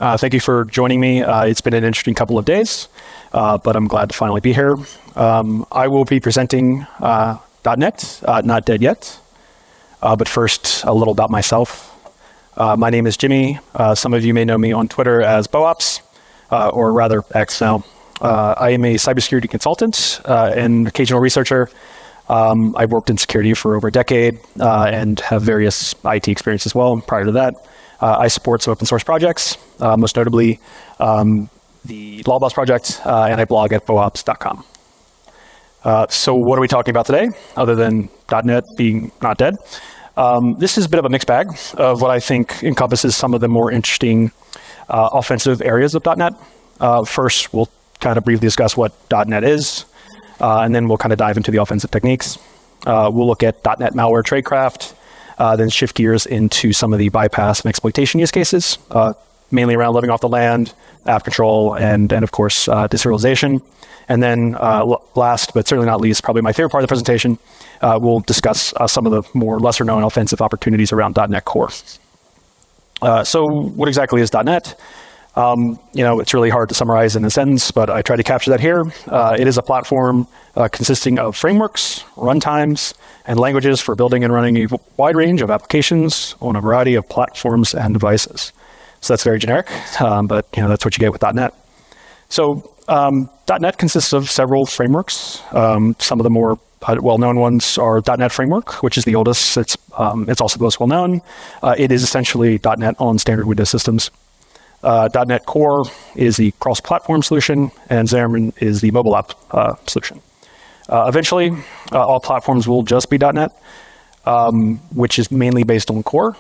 Thank you for joining me. It's been an interesting couple of days, but I'm glad to finally be here. I will be presenting .NET, not dead yet. But first, a little about myself. My name is Jimmy. Some of you may know me on Twitter as BoOps, or rather X now. I am a cybersecurity consultant and occasional researcher. I've worked in security for over a decade and have various IT experience as well. Prior to that, I support some open source projects, most notably the Lawboss project, and I blog at boops.com. So what are we talking about today, other than .NET being not dead? This is a bit of a mixed bag of what I think encompasses some of the more interesting offensive areas of .NET. First, we'll kind of briefly discuss what .NET is, and then we'll kind of dive into the offensive techniques. We'll look at .NET malware tradecraft, then shift gears into some of the bypass and exploitation use cases, mainly around living off the land, app control, and of course, deserialization. And then last, but certainly not least, probably my favorite part of the presentation, we'll discuss some of the more lesser known offensive opportunities around .NET Core. So what exactly is .NET? It's really hard to summarize in a sentence, but I try to capture that here. It is a platform consisting of frameworks, runtimes, and languages for building and running a wide range of applications on a variety of platforms and devices. So that's very generic, but that's what you get with .NET. So .NET consists of several frameworks. Some of the more well-known ones are .NET Framework, which is the oldest. It's also the most well-known. It is essentially .NET on standard Windows systems. .NET Core is the cross-platform solution, and Xamarin is the mobile app solution. Eventually, all platforms will just be .NET, which is mainly based on Core.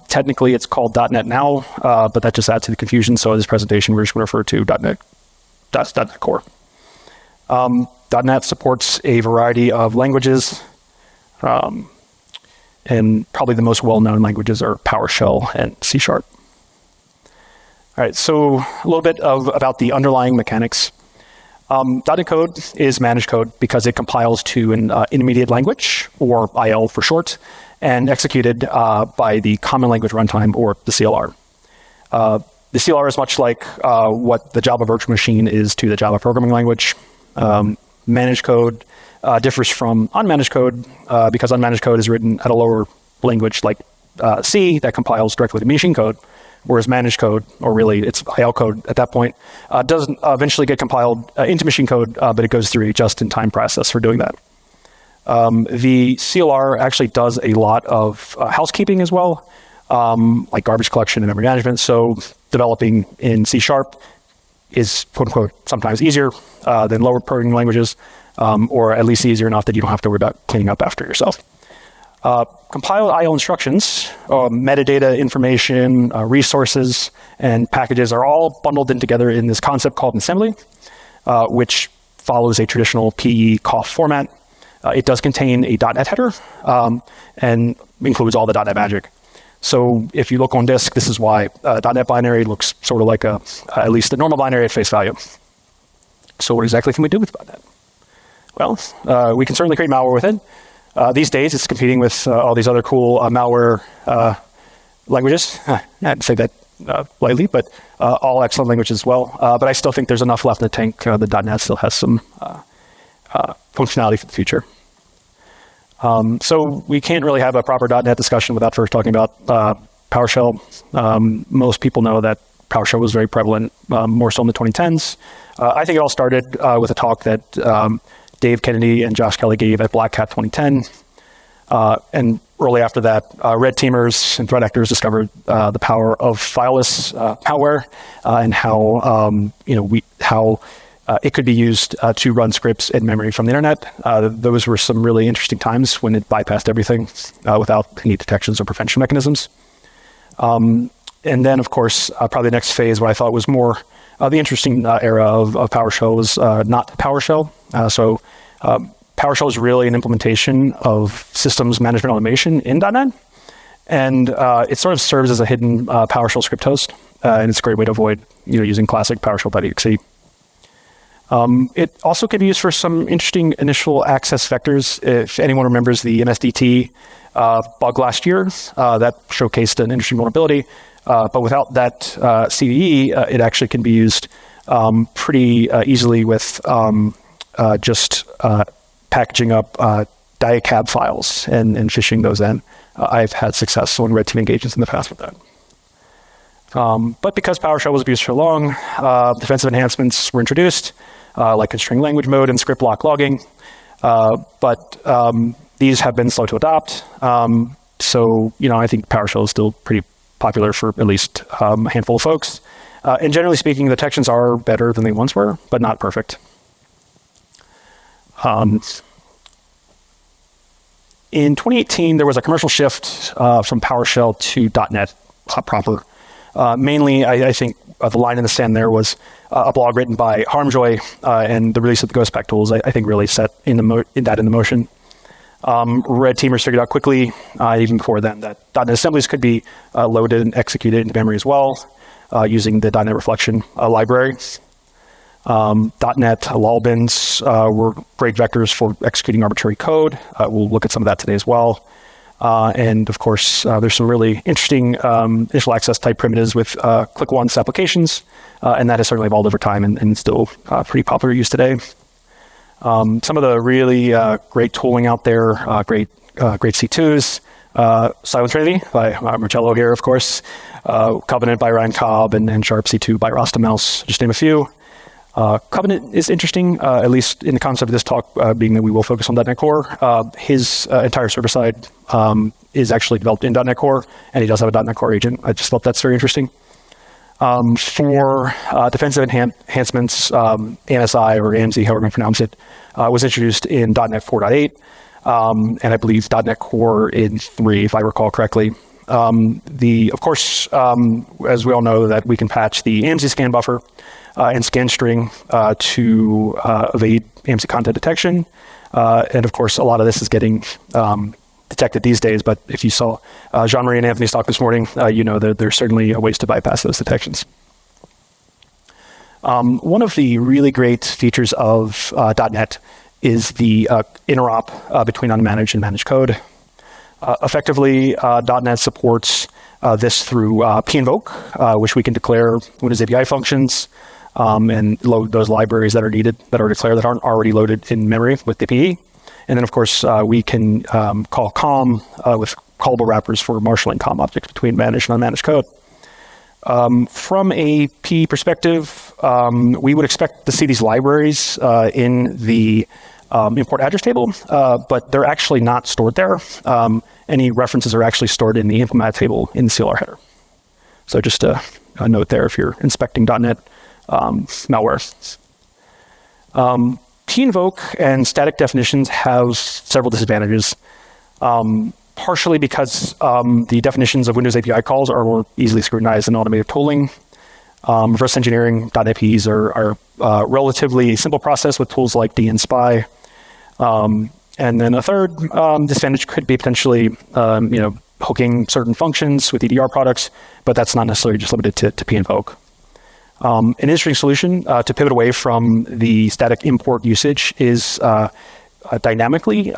Technically, it's called .NET now, but that just adds to the confusion. So in this presentation, we're just going to refer to .NET Core. .NET supports a variety of languages, and probably the most well-known languages are PowerShell and C#. All right, so a little bit about the underlying mechanics. .NET code is managed code because it compiles to an intermediate language, or IL for short, and executed by the Common Language Runtime, or the CLR. The CLR is much like what the Java virtual machine is to the Java programming language. Managed code differs from unmanaged code because unmanaged code is written at a lower language like C that compiles directly to machine code, whereas managed code, or really it's IL code at that point, doesn't eventually get compiled into machine code, but it goes through a just-in-time process for doing that. The CLR actually does a lot of housekeeping as well, like garbage collection and memory management. So developing in C# is, quote unquote, sometimes easier than lower programming languages, or at least easier enough that you don't have to worry about cleaning up after yourself. Compiled IO instructions, metadata information, resources, and packages are all bundled in together in this concept called an assembly, which follows a traditional PE/COF format. It does contain a .NET header and includes all the .NET magic. So if you look on disk, this is why .NET binary looks sort of like at least a normal binary at face value. So what exactly can we do with .NET? Well, we can certainly create malware with it. These days, it's competing with all these other cool malware languages. I had to say that lightly, but all excellent languages as well. But I still think there's enough left in the tank. The .NET still has some functionality for the future. So we can't really have a proper .NET discussion without first talking about PowerShell. Most people know that PowerShell was very prevalent, more so in the 2010s. I think it all started with a talk that Dave Kennedy and Josh Kelly gave at Black Hat 2010. And early after that, red teamers and threat actors discovered the power of fileless malware and how it could be used to run scripts in memory from the internet. Those were some really interesting times when it bypassed everything without any detections or prevention mechanisms. And then, of course, probably the next phase, what I thought was more the interesting era of PowerShell was not PowerShell. So PowerShell is really an implementation of systems management automation in .NET. And it sort of serves as a hidden PowerShell script host. And it's a great way to avoid using classic PowerShell.exe. It also can be used for some interesting initial access vectors. If anyone remembers the MSDT bug last year, that showcased an interesting vulnerability. But without that CVE, it actually can be used pretty easily with just packaging up diacab files and phishing those in. I've had success on red teaming agents in the past with that. But because PowerShell was abused for long, defensive enhancements were introduced, like constrained language mode and script lock logging. But these have been slow to adopt. So, I think PowerShell is still pretty popular for at least a handful of folks. And generally speaking, the detections are better than they once were, but not perfect. In 2018, there was a commercial shift from PowerShell to .NET proper. Mainly, I think the line in the sand there was a blog written by Harmjoy, and the release of the Ghost Pack tools, I think, really set in the motion. Red teamers figured out quickly, even before then, that .NET assemblies could be loaded and executed into memory as well, using the .NET reflection library. .NET lolbins were great vectors for executing arbitrary code. We'll look at some of that today as well. And of course, there's some really interesting initial access type primitives with click once applications, and that has certainly evolved over time and still pretty popular use today. Some of the really great tooling out there, great C2s, Silent Trinity by Marcello here, of course, Covenant by Ryan Cobb, and Sharp C2 by Rasta Mouse, just to name a few. Covenant is interesting, at least in the concept of this talk, being that we will focus on .NET Core. His entire server side is actually developed in .NET Core, and he does have a .NET Core agent. I just thought that's very interesting. For defensive enhancements, AMSI or AMZ, however you pronounce it, was introduced in .NET 4.8, and I believe .NET Core in 3, if I recall correctly. Of course, as we all know, that we can patch the AMZ scan buffer and scan string to evade AMC content detection. And of course, a lot of this is getting detected these days, but if you saw Jean-Marie and Anthony's talk this morning, you know that there's certainly ways to bypass those detections. One of the really great features of .NET is the interop between unmanaged and managed code. Effectively, .NET supports this through pinvoke, which we can declare Windows API functions and load those libraries that are needed, that are declared, that aren't already loaded in memory with the PE. And then, of course, we can call COM with callable wrappers for marshalling COM objects between managed and unmanaged code. From a PE perspective, we would expect to see these libraries in the import address table, but they're actually not stored there. Any references are actually stored in the implement table in the CLR header. So just a note there if you're inspecting .NET malware. Pinvoke and static definitions have several disadvantages, partially because the definitions of Windows API calls are more easily scrutinized than automated tooling. Reverse engineering .NET PEs are a relatively simple process with tools like dnspy. And then a third disadvantage could be potentially, hooking certain functions with EDR products, but that's not necessarily just limited to pinvoke. An interesting solution to pivot away from the static import usage is dynamically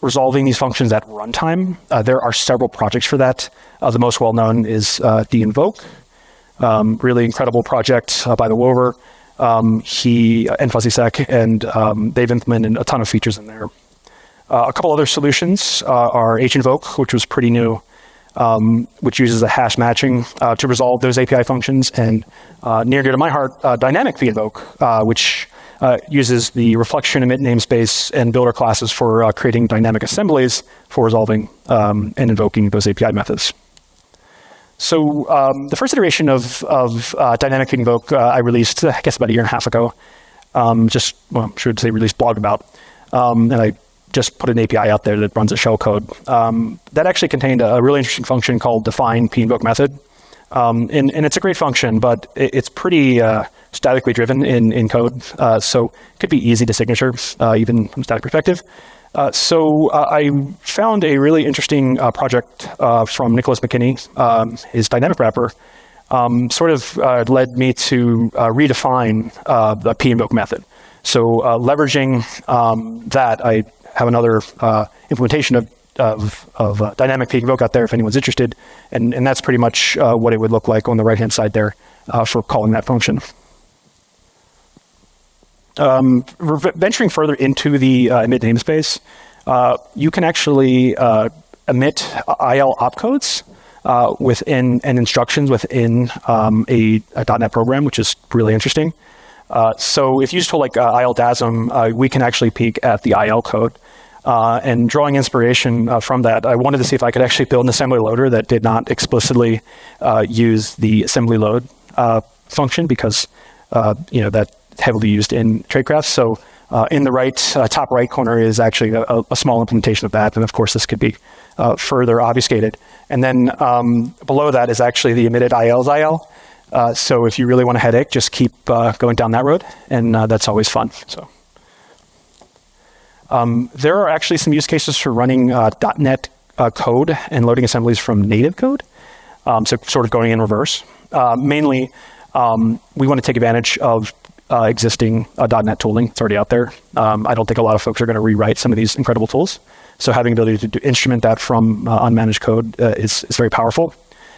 resolving these functions at runtime. There are several projects for that. The most well-known is deinvoke, really incredible project by the Wover. He and FuzzySec, and they've implemented a ton of features in there. A couple other solutions are hinvoke, which was pretty new, which uses a hash matching to resolve those API functions, and near dear to my heart, dynamic pinvoke, which uses the reflection emit namespace and builder classes for creating dynamic assemblies for resolving and invoking those API methods. So the first iteration of dynamic pinvoke I released, I guess, about a year and a half ago. I'm sure to say released blog about, and I just put an API out there that runs a shellcode. That actually contained a really interesting function called define pinvoke method. And it's a great function, but it's pretty statically driven in code. So it could be easy to signature, even from a static perspective. So I found a really interesting project from Nicholas McKinney, his dynamic wrapper, sort of led me to redefine the pinvoke method. So leveraging that, I have another implementation of of dynamic peek invoke out there if anyone's interested. And that's pretty much what it would look like on the right-hand side there for calling that function. Venturing further into the emit namespace, you can actually emit IL opcodes within and instructions within a .NET program, which is really interesting. So if you just told like IL DASM, we can actually peek at the IL code. And drawing inspiration from that, I wanted to see if I could actually build an assembly loader that did not explicitly use the assembly load function because that's heavily used in tradecraft. So in the top right corner is actually a small implementation of that. And of course, this could be further obfuscated. And then below that is actually the emitted IL's IL. So if you really want a headache, just keep going down that road. And that's always fun. So there are actually some use cases for running .NET code and loading assemblies from native code. So sort of going in reverse. Mainly, we want to take advantage of existing .NET tooling. It's already out there. I don't think a lot of folks are going to rewrite some of these incredible tools. So having the ability to instrument that from unmanaged code is very powerful.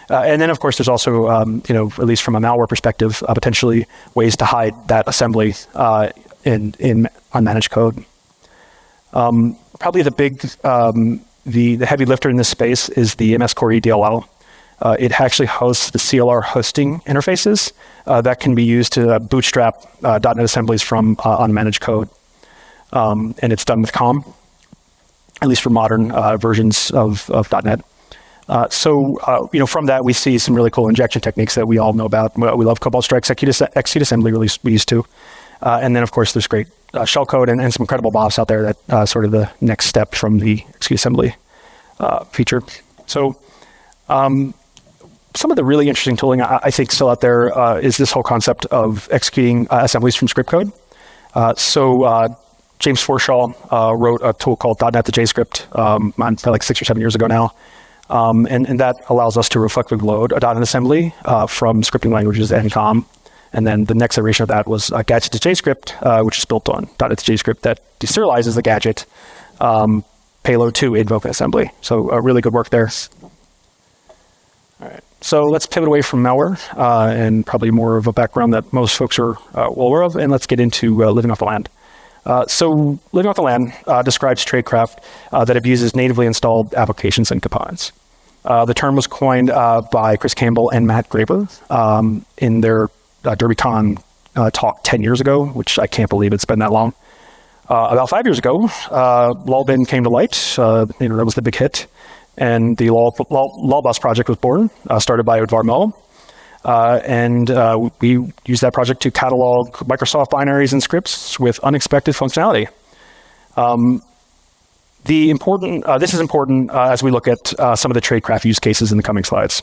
And then, of course, there's also, at least from a malware perspective, potentially ways to hide that assembly in unmanaged code. Probably the big, the heavy lifter in this space is the MS Core EDLL. It actually hosts the CLR hosting interfaces that can be used to bootstrap .NET assemblies from unmanaged code. And it's done with COM, at least for modern versions of .NET. From that, we see some really cool injection techniques that we all know about. We love Cobalt Strike execute assembly, release we used to. And then, of course, there's great shellcode and some incredible BOFs out there that sort of the next step from the execute assembly feature. So some of the really interesting tooling I think still out there is this whole concept of executing assemblies from script code. James Forshaw wrote a tool called .NET to JScript like 6 or 7 years ago now. And that allows us to reflectively load a .NET assembly from scripting languages and COM. And then the next iteration of that was Gadget to JScript, which is built on .NET to JScript that deserializes the gadget payload to invoke an assembly. So really good work there. All right. So let's pivot away from malware and probably more of a background that most folks are well aware of, and let's get into living off the land. So living off the land describes tradecraft that abuses natively installed applications and components. The term was coined by Chris Campbell and Matt Graber in their DerbyCon talk 10 years ago, which I can't believe it's been that long. About 5 years ago, LOLBin came to light. That was the big hit. And the LOLBus project was born, started by Udvar Mo. And we used that project to catalog Microsoft binaries and scripts with unexpected functionality. This is important as we look at some of the tradecraft use cases in the coming slides.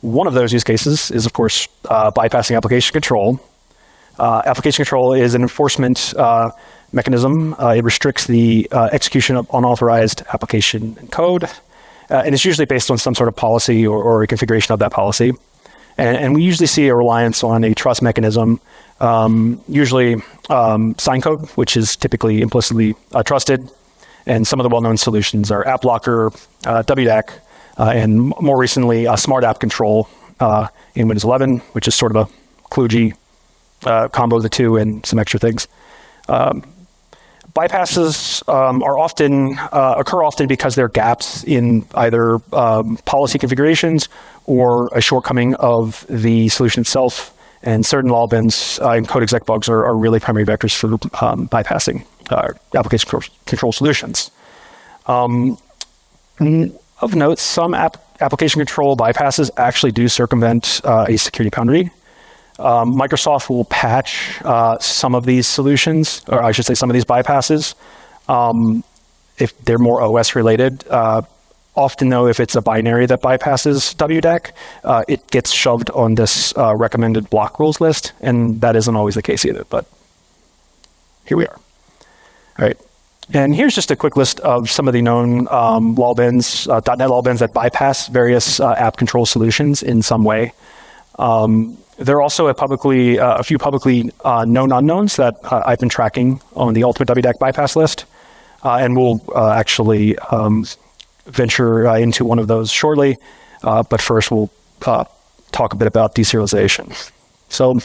One of those use cases is, of course, bypassing application control. Application control is an enforcement mechanism. It restricts the execution of unauthorized application code. And it's usually based on some sort of policy or a configuration of that policy. And we usually see a reliance on a trust mechanism, usually sign code, which is typically implicitly trusted. And some of the well-known solutions are AppLocker, WDAC, and more recently, Smart App Control in Windows 11, which is sort of a kludgy combo of the two and some extra things. Bypasses occur often because there are gaps in either policy configurations or a shortcoming of the solution itself. And certain LOLBins and code exec bugs are really primary vectors for bypassing application control solutions. Of note, some application control bypasses actually do circumvent a security boundary. Microsoft will patch some of these solutions, or I should say some of these bypasses, if they're more OS related. Often, though, if it's a binary that bypasses WDAC, it gets shoved on this recommended block rules list, and that isn't always the case either, but here we are. All right. And here's just a quick list of some of the known LOLBins, .NET LOLBins that bypass various app control solutions in some way. There are also a few publicly known unknowns that I've been tracking on the ultimate WDAC bypass list. And we'll actually venture into one of those shortly. But first, we'll talk a bit about deserialization. So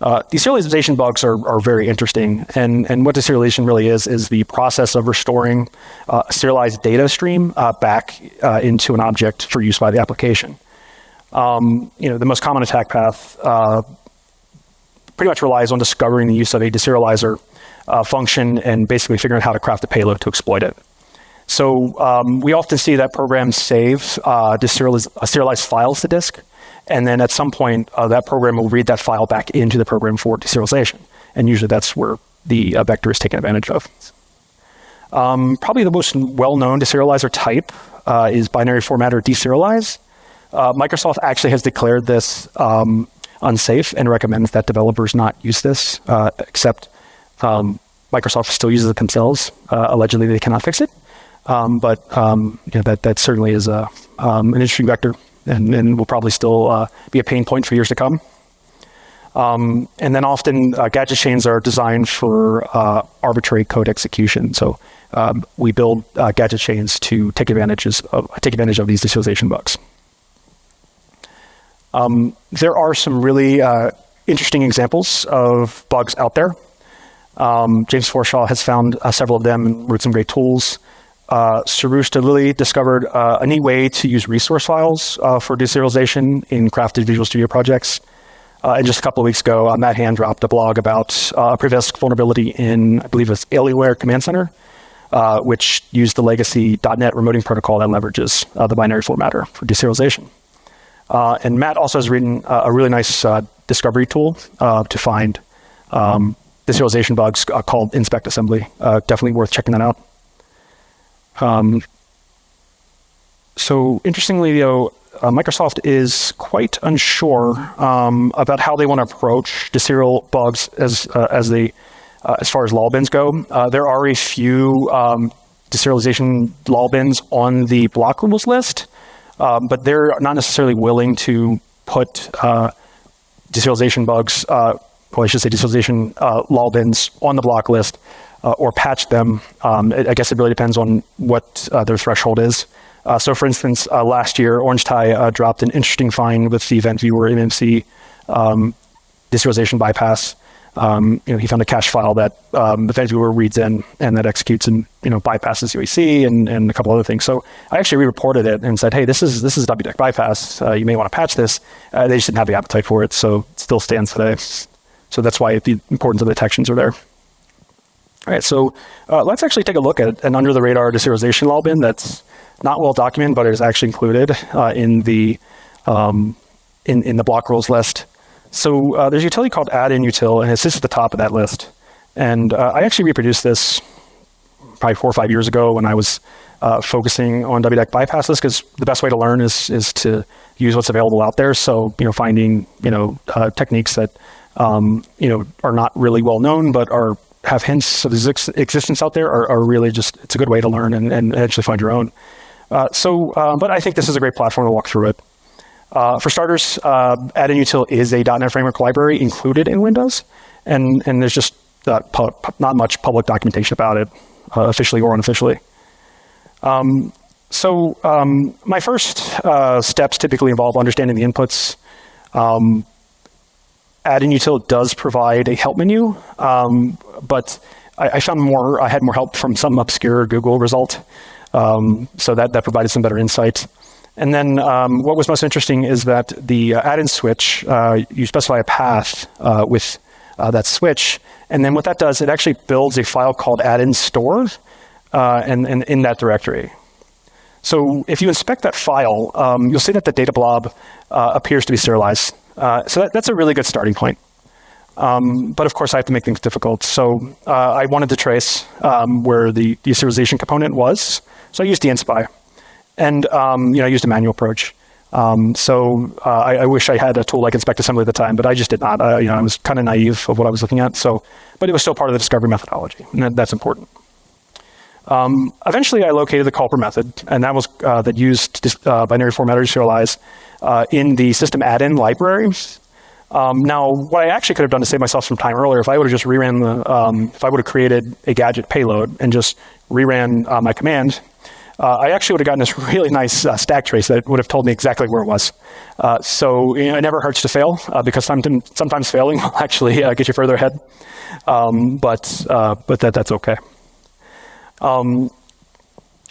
deserialization bugs are very interesting. And what deserialization really is the process of restoring a serialized data stream back into an object for use by the application. The most common attack path pretty much relies on discovering the use of a deserializer function and basically figuring out how to craft a payload to exploit it. So we often see that programs save serialized files to disk, and then at some point that program will read that file back into the program for deserialization. And usually that's where the vector is taken advantage of. Probably the most well-known deserializer type is binary formatter deserialize. Microsoft actually has declared this unsafe and recommends that developers not use this, except Microsoft still uses it themselves. Allegedly, they cannot fix it. But that certainly is an interesting vector and will probably still be a pain point for years to come. And then often gadget chains are designed for arbitrary code execution. So we build gadget chains to take advantage of these deserialization bugs. There are some really interesting examples of bugs out there. James Forshaw has found several of them and wrote some great tools. Sarush Dalili discovered a neat way to use resource files for deserialization in crafted Visual Studio projects. And just a couple of weeks ago, Matt Hand dropped a blog about a previous vulnerability in, I believe it's Alienware Command Center, which used the legacy .NET remoting protocol that leverages the binary formatter for deserialization. And Matt also has written a really nice discovery tool to find deserialization bugs called Inspect Assembly. Definitely worth checking that out. So interestingly, though, Microsoft is quite unsure about how they want to approach deserial bugs as far as lol bins go. There are a few deserialization lol bins on the block rules list, but they're not necessarily willing to put deserialization bugs, I should say deserialization lol bins on the block list or patch them. I guess it really depends on what their threshold is. So for instance, last year, Orange Tie dropped an interesting find with the event viewer MMC deserialization bypass. He found a cache file that the event viewer reads in and that executes and bypasses UAC and a couple other things. So I actually re-reported it and said, hey, this is WDEC bypass. You may want to patch this. They just didn't have the appetite for it, so it still stands today. So that's why the importance of the detections are there. All right, so let's actually take a look at an under-the-radar deserialization lol bin that's not well documented, but it is actually included in the block rules list. So there's a utility called add-in-util, and it sits at the top of that list. And I actually reproduced this probably 4 or 5 years ago when I was focusing on WDEC bypasses, because the best way to learn is to use what's available out there. So finding techniques that are not really well known, but have hints of existence out there are really it's a good way to learn and actually find your own. But I think this is a great platform to walk through it. For starters, add-in-util is a .NET Framework library included in Windows, and there's just not much public documentation about it, officially or unofficially. My first steps typically involve understanding the inputs. Add-in-util does provide a help menu, but I found I had more help from some obscure Google result, so that provided some better insight. And then what was most interesting is that the add-in switch, you specify a path with that switch, and then what that does, it actually builds a file called add-in store, and in that directory. So if you inspect that file, you'll see that the data blob appears to be serialized. So that's a really good starting point. But of course, I have to make things difficult. So I wanted to trace where the deserialization component was. So I used dnspy. And I used a manual approach. I wish I had a tool like Inspect Assembly at the time, but I just did not. I was kind of naive of what I was looking at. But it was still part of the discovery methodology, and that's important. Eventually, I located the culprit method, and that was that used binary formatter deserialize in the system add-in library. Now, what I actually could have done to save myself some time earlier, if I would have just reran if I would have created a gadget payload and just reran my command, I actually would have gotten this really nice stack trace that would have told me exactly where it was. So it never hurts to fail because sometimes failing will actually get you further ahead. But that's okay.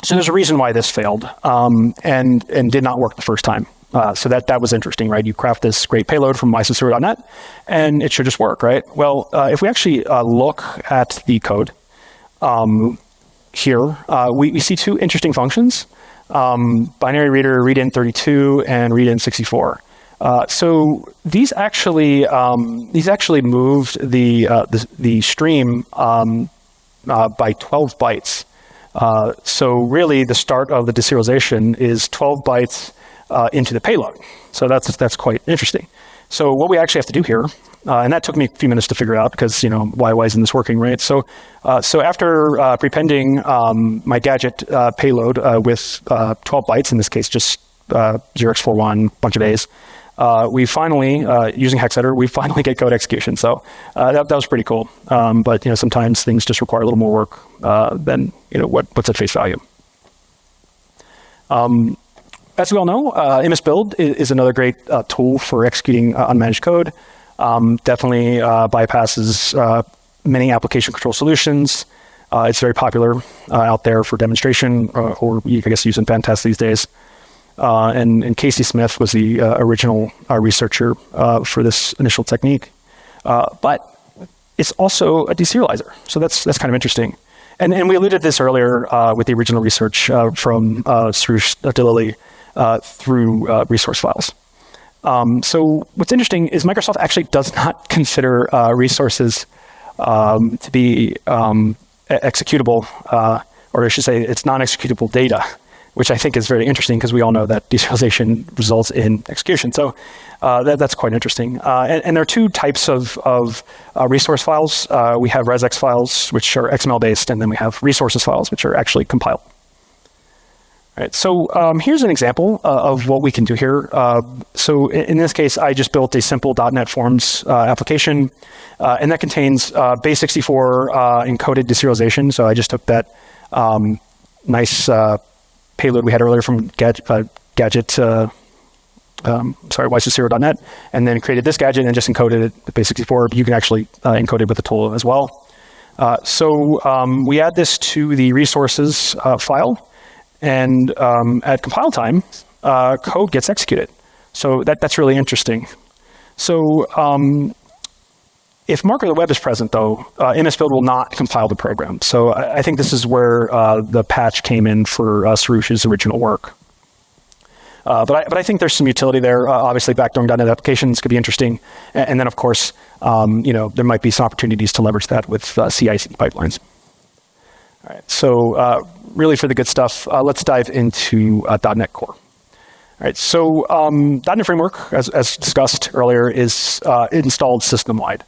So there's a reason why this failed and did not work the first time. So that was interesting, right? You craft this great payload from mysecure.net, and it should just work, right? Well, if we actually look at the code here, we see two interesting functions: binary reader readint 32 and readint 64. So these actually moved the stream by 12 bytes. So really, the start of the deserialization is 12 bytes into the payload. So that's quite interesting. So what we actually have to do here, and that took me a few minutes to figure out because why isn't this working, right? So after prepending my gadget payload with 12 bytes, in this case just 0x41, bunch of A's, we finally, using hex editor, we finally get code execution. So that was pretty cool. But sometimes things just require a little more work than what's at face value. As we all know, MSBuild is another great tool for executing unmanaged code. Definitely bypasses many application control solutions. It's very popular out there for demonstration, or I guess using pen tests these days. And Casey Smith was the original researcher for this initial technique. But it's also a deserializer, so that's kind of interesting. And we alluded to this earlier with the original research from Sarush Dalili through resource files. So what's interesting is Microsoft actually does not consider resources to be executable, or I should say it's non-executable data, which I think is very interesting because we all know that deserialization results in execution. So that's quite interesting. And there are two types of resource files. We have resx files, which are XML-based, and then we have resources files, which are actually compiled. All right, so here's an example of what we can do here. So in this case, I just built a simple .NET Forms application, and that contains base64 encoded deserialization. So I just took that nice payload we had earlier from ysecure.net, and then created this gadget and just encoded it with base64. But you can actually encode it with the tool as well. So we add this to the resources file. And at compile time, code gets executed. So that's really interesting. So if marker of the web is present, though, MSBuild will not compile the program. So I think this is where the patch came in for Sarush's original work. But I think there's some utility there. Obviously, backdooring .NET applications could be interesting. And then, of course, there might be some opportunities to leverage that with CI/CD pipelines. All right, so really for the good stuff, let's dive into .NET Core. All right, so .NET Framework, as discussed earlier, is installed system-wide,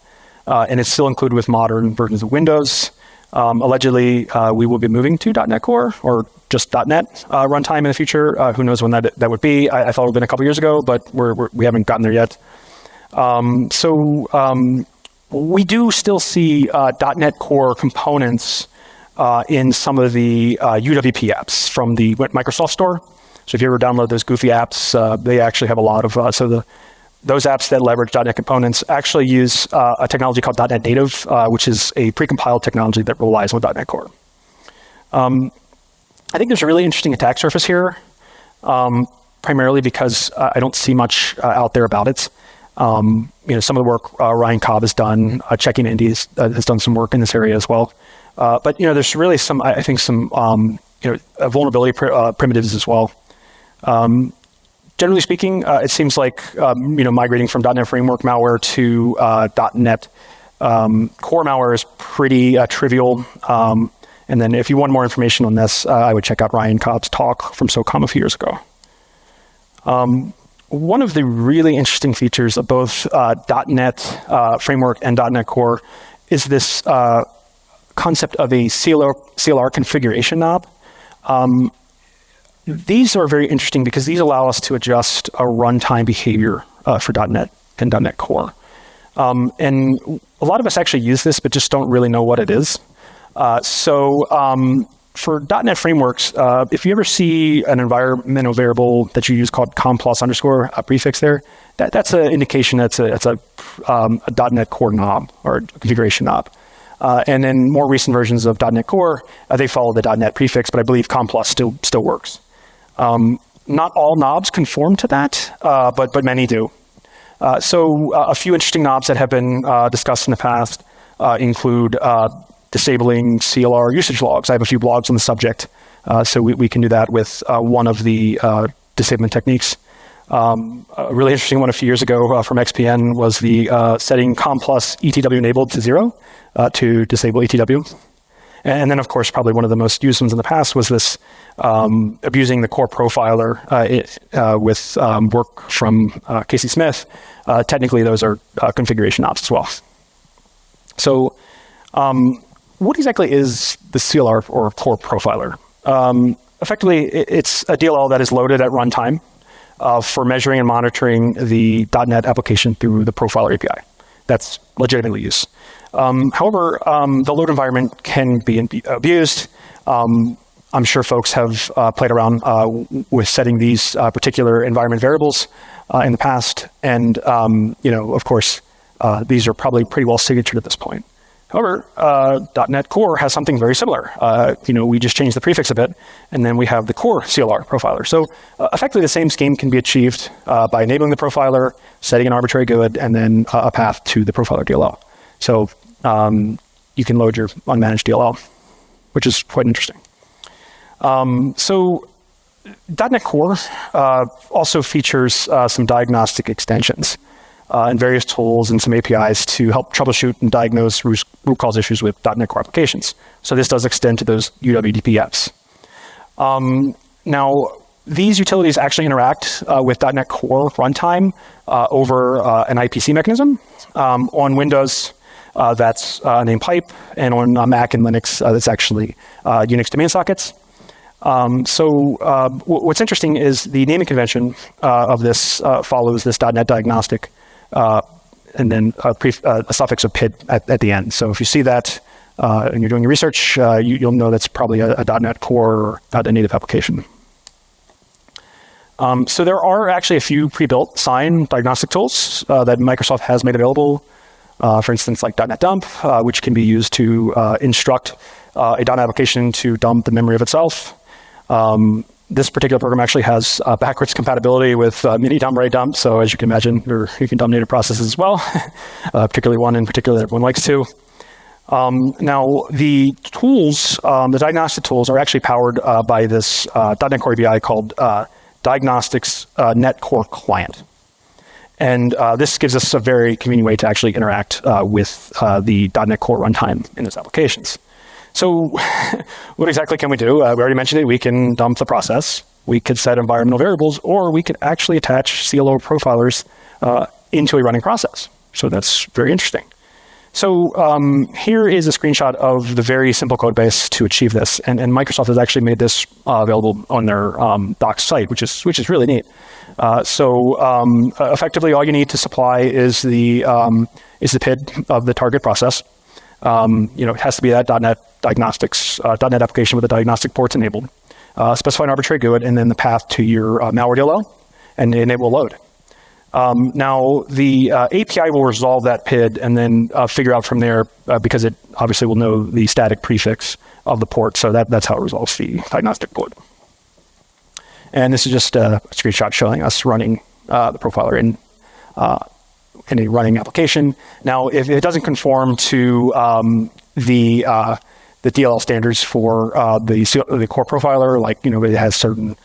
and it's still included with modern versions of Windows. Allegedly, we will be moving to .NET Core or just .NET runtime in the future. Who knows when that would be? I thought it would have been a couple years ago, but we haven't gotten there yet. We do still see .NET Core components in some of the UWP apps from the Microsoft Store. So if you ever download those goofy apps, they actually have a lot of, those apps that leverage .NET components actually use a technology called .NET Native, which is a precompiled technology that relies on .NET Core. I think there's a really interesting attack surface here, primarily because I don't see much out there about it. Some of the work Ryan Cobb has done, Checking Indies has done some work in this area as well. But there's really some vulnerability primitives as well. Generally speaking, it seems like migrating from .NET Framework malware to .NET Core malware is pretty trivial. And then if you want more information on this, I would check out Ryan Cobb's talk from SOCOM a few years ago. One of the really interesting features of both .NET Framework and .NET Core is this concept of a CLR configuration knob. These are very interesting because these allow us to adjust a runtime behavior for .NET and .NET Core. And a lot of us actually use this, but just don't really know what it is. For .NET frameworks, if you ever see an environmental variable that you use called com plus underscore, a prefix there, that's an indication that's a .NET Core knob or a configuration knob. And in more recent versions of .NET Core, they follow the .NET prefix, but I believe com plus still works. Not all knobs conform to that, but many do. A few interesting knobs that have been discussed in the past include disabling CLR usage logs. I have a few blogs on the subject, so we can do that with one of the disablement techniques. A really interesting one a few years ago from XPN was the setting com plus ETW enabled to 0 to disable ETW. And then, of course, probably one of the most used ones in the past was this abusing the core profiler with work from Casey Smith. Technically, those are configuration knobs as well. So what exactly is the CLR or core profiler? Effectively, it's a DLL that is loaded at runtime for measuring and monitoring the .NET application through the profiler API. That's legitimately used. However, the load environment can be abused. I'm sure folks have played around with setting these particular environment variables in the past. And, of course, these are probably pretty well signatured at this point. However, .NET Core has something very similar. We just changed the prefix a bit, and then we have the core CLR profiler. So effectively, the same scheme can be achieved by enabling the profiler, setting an arbitrary good, and then a path to the profiler DLL. So you can load your unmanaged DLL, which is quite interesting. .NET Core also features some diagnostic extensions and various tools and some APIs to help troubleshoot and diagnose root cause issues with .NET Core applications. So this does extend to those UWDP apps. Now, these utilities actually interact with .NET Core runtime over an IPC mechanism. On Windows, that's named pipe, and on Mac and Linux, that's actually Unix domain sockets. What's interesting is the naming convention of this follows this .NET diagnostic and then a suffix of PID at the end. So if you see that and you're doing your research, you'll know that's probably a .NET Core or .NET native application. So there are actually a few pre-built sign diagnostic tools that Microsoft has made available. For instance, like .NET Dump, which can be used to instruct a .NET application to dump the memory of itself. This particular program actually has backwards compatibility with mini dump, write dump. So as you can imagine, you can dump native processes as well, particularly one in particular that everyone likes to. Now, the tools, the diagnostic tools are actually powered by this .NET Core API called Diagnostics Net Core Client. And this gives us a very convenient way to actually interact with the .NET Core runtime in its applications. So what exactly can we do? We already mentioned it. We can dump the process. We could set environmental variables, or we could actually attach CLO profilers into a running process. So that's very interesting. So here is a screenshot of the very simple code base to achieve this. And Microsoft has actually made this available on their docs site, which is really neat. Effectively, all you need to supply is the PID of the target process. It has to be that .NET diagnostics, .NET application with the diagnostic ports enabled. Specify an arbitrary GUID, and then the path to your malware DLL, and enable load. Now, the API will resolve that PID and then figure out from there, because it obviously will know the static prefix of the port. So that's how it resolves the diagnostic code. And this is just a screenshot showing us running the profiler in a running application. Now, if it doesn't conform to the DLL standards for the core profiler, like it has certain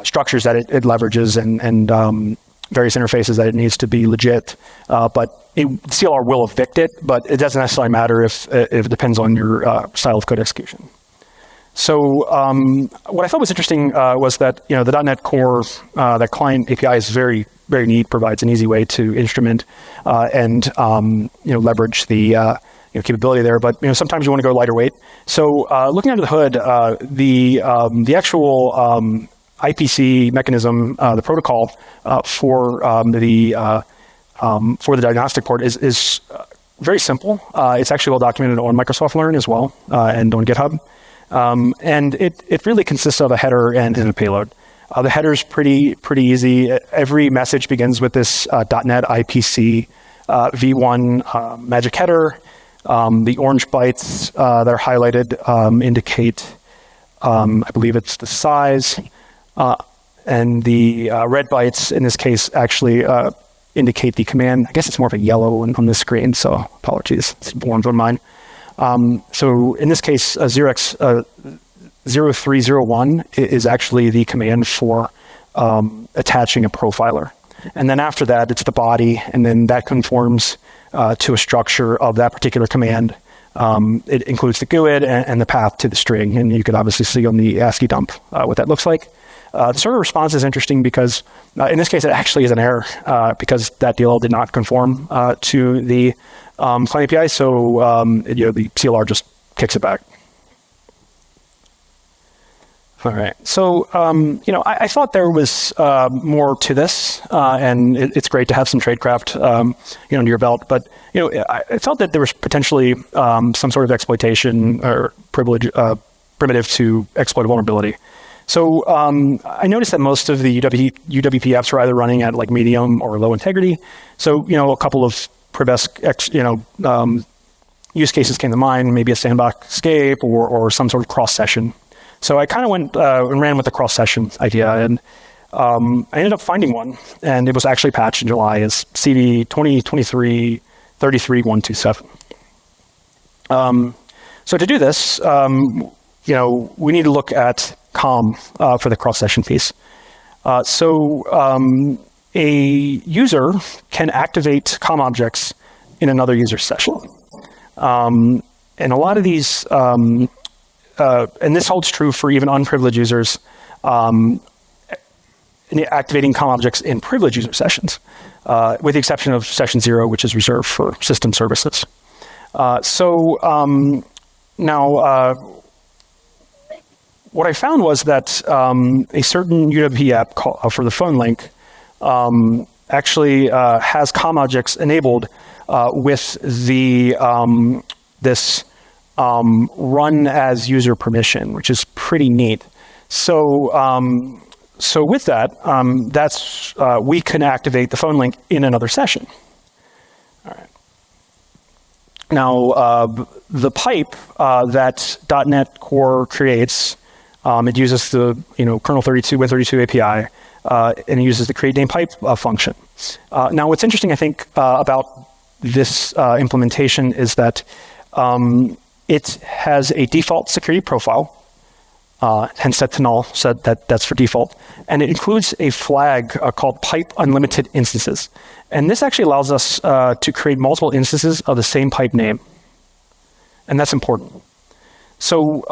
structures that it leverages and various interfaces that it needs to be legit, but CLR will evict it, but it doesn't necessarily matter if it depends on your style of code execution. So what I thought was interesting was that the .NET Core, that client API is very, very neat, provides an easy way to instrument and leverage the capability there. But sometimes you want to go lighter weight. So looking under the hood, the actual IPC mechanism, the protocol for the for the diagnostic port is very simple. It's actually well documented on Microsoft Learn as well, and on GitHub. And it really consists of a header and a payload. The header is pretty easy. Every message begins with this .NET IPC v1 magic header. The orange bytes that are highlighted indicate, I believe it's the size, and the red bytes in this case actually indicate the command. I guess it's more of a yellow on this screen, so apologies. It's orange on mine. So in this case, 0301 is actually the command for attaching a profiler. And then after that, it's the body, and then that conforms to a structure of that particular command. It includes the GUID and the path to the string, and you could obviously see on the ASCII dump what that looks like. The server response is interesting because in this case, it actually is an error because that DLL did not conform to the client API, so the CLR just kicks it back. All right. So, I thought there was more to this, and it's great to have some tradecraft, under your belt. But, I felt that there was potentially some sort of exploitation or primitive to exploit a vulnerability. So I noticed that most of the UWP apps were either running at like medium or low integrity. So, a couple of prib-esque, use cases came to mind, maybe a sandbox escape or some sort of cross-session. So I kind of went and ran with the cross-session idea, and I ended up finding one, and it was actually patched in July as CV 2023-33127. So to do this, we need to look at COM for the cross-session piece. So a user can activate COM objects in another user's session. And a lot of these... and this holds true for even unprivileged users, activating COM objects in privileged user sessions, with the exception of session 0, which is reserved for system services. Now, what I found was that a certain UWP app for the phone link actually has COM objects enabled with the this run as user permission, which is pretty neat. So, so with that, we can activate the phone link in another session. All right. Now, the pipe that .NET Core creates, it uses the kernel 32 with 32 API, and it uses the create name pipe function. Now, what's interesting, I think, about this implementation is that it has a default security profile, hence set to null, so that's for default. And it includes a flag called pipe unlimited instances. And this actually allows us to create multiple instances of the same pipe name. And that's important. So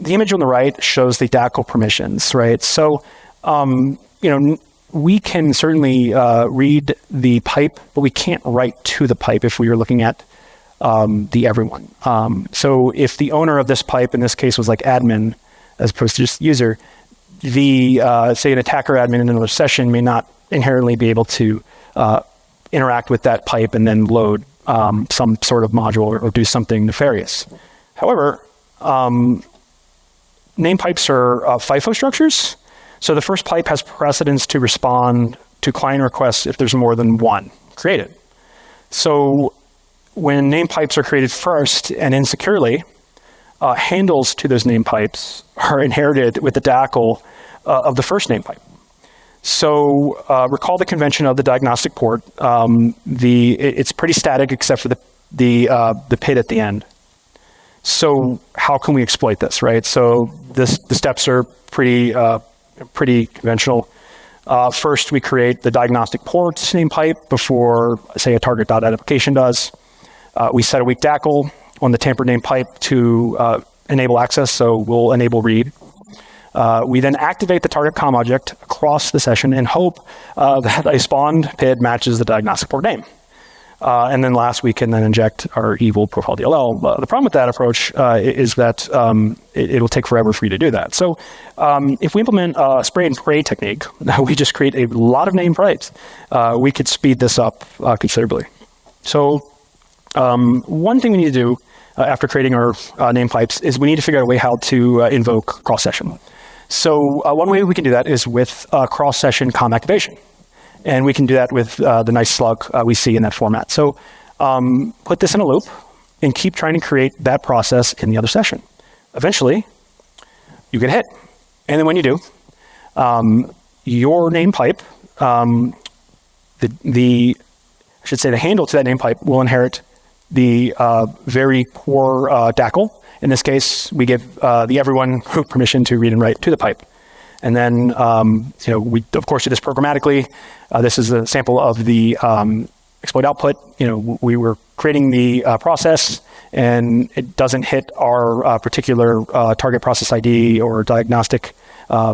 the image on the right shows the DACL permissions, right? So, we can certainly read the pipe, but we can't write to the pipe if we were looking at the everyone. So if the owner of this pipe, in this case, was like admin, as opposed to just user, the, say, an attacker admin in another session may not inherently be able to interact with that pipe and then load some sort of module or do something nefarious. However, name pipes are FIFO structures. So the first pipe has precedence to respond to client requests if there's more than one created. So when name pipes are created first and insecurely, handles to those name pipes are inherited with the DACL of the first name pipe. So recall the convention of the diagnostic port. It's pretty static except for the PID at the end. So how can we exploit this, right? So the steps are pretty conventional. First, we create the diagnostic port name pipe before, say, a target.NET application does. We set a weak DACL on the tampered name pipe to enable access, so we'll enable read. We then activate the target COM object across the session and hope that a spawned PID matches the diagnostic port name. And then last, we can then inject our evil profile DLL. The problem with that approach is that it'll take forever for you to do that. So if we implement a spray and pray technique, we just create a lot of named pipes. We could speed this up considerably. So one thing we need to do after creating our name pipes is we need to figure out a way how to invoke cross-session. So one way we can do that is with cross-session COM activation. And we can do that with the nice slug we see in that format. So put this in a loop and keep trying to create that process in the other session. Eventually, you get a hit. And then when you do, your name pipe, the handle to that name pipe will inherit the very poor DACL. In this case, we give the everyone group permission to read and write to the pipe. And then, we, of course, do this programmatically. This is a sample of the exploit output. We were creating the process, and it doesn't hit our particular target process ID or diagnostic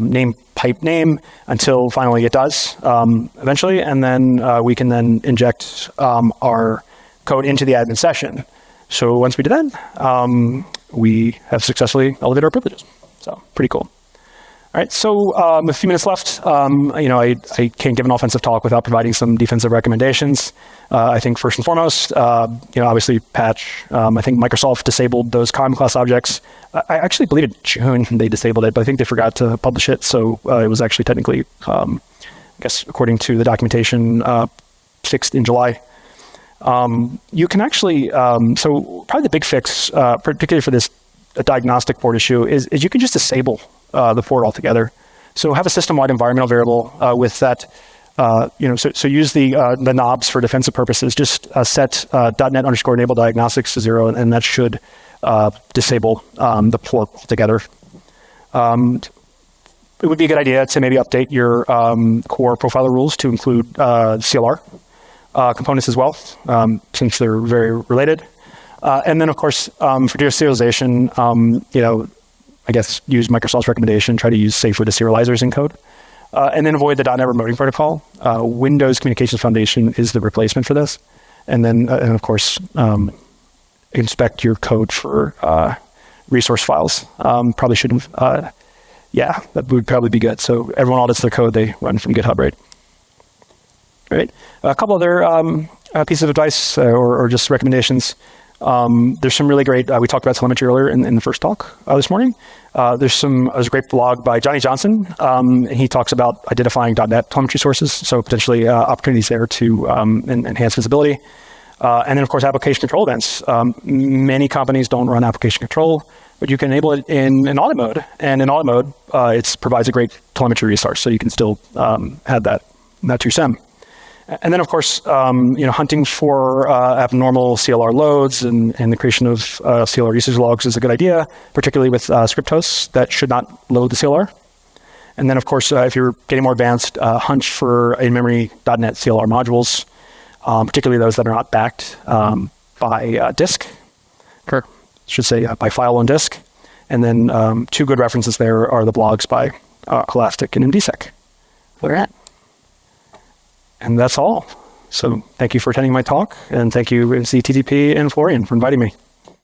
name pipe name until finally it does eventually. And then we can then inject our code into the admin session. So once we do that, we have successfully elevated our privileges. So pretty cool. All right, so a few minutes left. I can't give an offensive talk without providing some defensive recommendations. I think first and foremost, obviously patch. I think Microsoft disabled those COM class objects. I actually believe in June they disabled it, but I think they forgot to publish it. So it was actually technically, I guess, according to the documentation, fixed in July. You can actually, so probably the big fix, particularly for this diagnostic port issue, is you can just disable the port altogether. So have a system-wide environmental variable with that. So use the knobs for defensive purposes. Just set .NET_enable diagnostics to 0, and that should disable the port altogether. It would be a good idea to maybe update your core profiler rules to include CLR components as well, since they're very related. And then, of course, for deserialization, I guess use Microsoft's recommendation, try to use safer deserializers in code, and then avoid the .NET remoting protocol. Windows Communications Foundation is the replacement for this. And then, and of course, inspect your code for resource files. Probably shouldn't, that would probably be good. So everyone audits their code, they run from GitHub, right? All right. A couple other pieces of advice or just recommendations. There's some really great, we talked about telemetry earlier in the first talk this morning. There's a great blog by Johnny Johnson. And he talks about identifying .NET telemetry sources. So potentially opportunities there to enhance visibility. And then, of course, application control events. Many companies don't run application control, but you can enable it in audit mode. And in audit mode, it provides a great telemetry resource. So you can still add that to SEM. And then, of course, hunting for abnormal CLR loads and the creation of CLR usage logs is a good idea, particularly with script hosts that should not load the CLR. And then, of course, if you're getting more advanced, hunt for in-memory .NET CLR modules, particularly those that are not backed by disk, or should say by file on disk. And then two good references there are the blogs by Elastic and MDSec. Where at? And that's all. So thank you for attending my talk, and thank you, MCTTP and Florian, for inviting me.